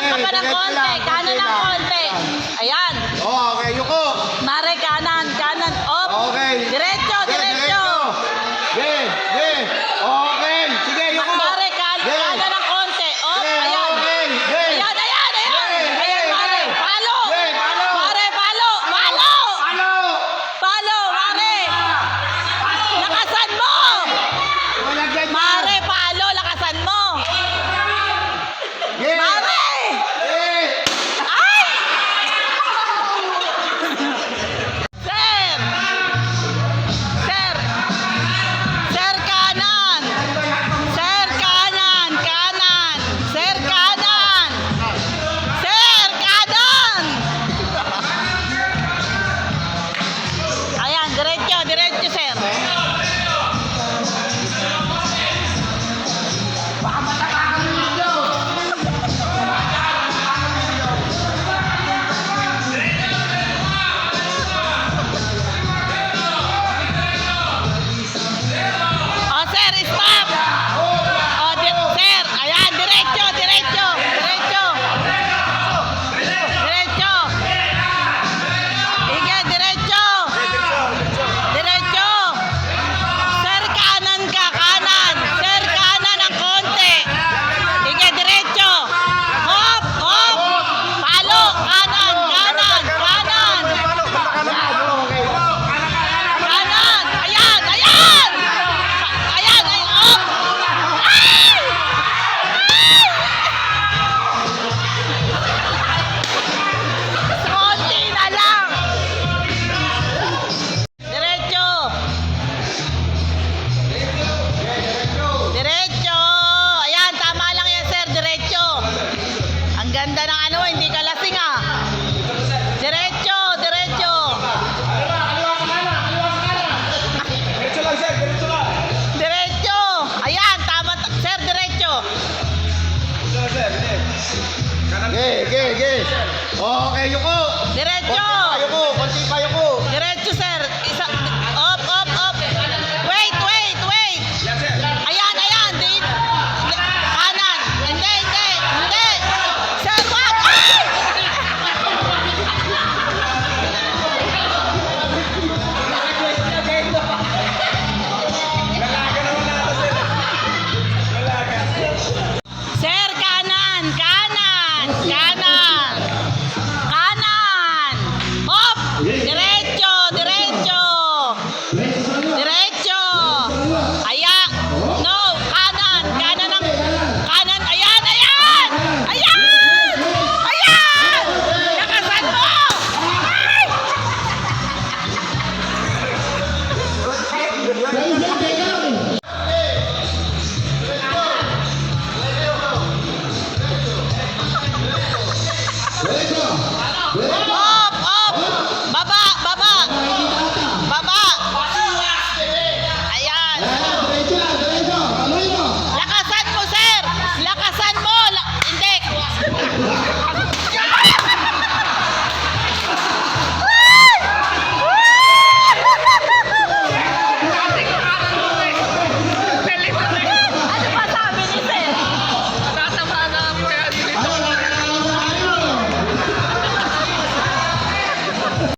ka pa ng konti. Kanan ng konti. Ayan. Okay, yuko. Mare, kanan. Kanan. Op. Okay. Diretso, diretso. Okay, okay. Okay, sige, yuko. Mare, kanan ng konti. Op. Ayan. Okay, Ayan, ayan, ayan. Ayan, mare. Palo. Mare, palo. Palo. Palo, mare. Lakasan mo. Mare, palo. Lakasan mo. Mare. Ay! Sir! Sir! Sir, kanan! Sir, kanan! Kanan! Sir, kanan! Sir, kanan! Ayan, diretso, diretso, sir. Oh, sir, stop! Oh, sir, ayan, diretso, diretso, diretso. Diretso. Sige, diretso. Diretso. Sir, kanan ka, kanan. Sir, kanan ng konti. Sige, diretso. Hop, hop. Palo, kanan, kanan, kanan. Kanan, ayan, ayan. Ayan, ay, hop. Ay! Ay! Konti na lang. Diretso. Diretso. Ayan, tama lang yan, sir. Diretso. Ang ganda ng ano, hindi ka lasing ah. Diretso, diretso. Diretso lang, sir. Diretso lang. Diretso. Ayan, tama, sir, diretso. Okay, okay, okay. Okay, yuko. Diretso. Konti pa yuko. Diretso, sir. Isa, op, op, op. Wait, wait, wait. Ayan, ayan. Kanan. Hindi, hindi, hindi. Sir, wag. Ay! Sir, kanan, kanan, kanan. Kanan. Hop. Diretso, diretso. Diretso. Ayan. No, kanan, kanan ng kanan. Ayan, ayan. Ayan. Ayan. Lakasan mo. Ay! Hop.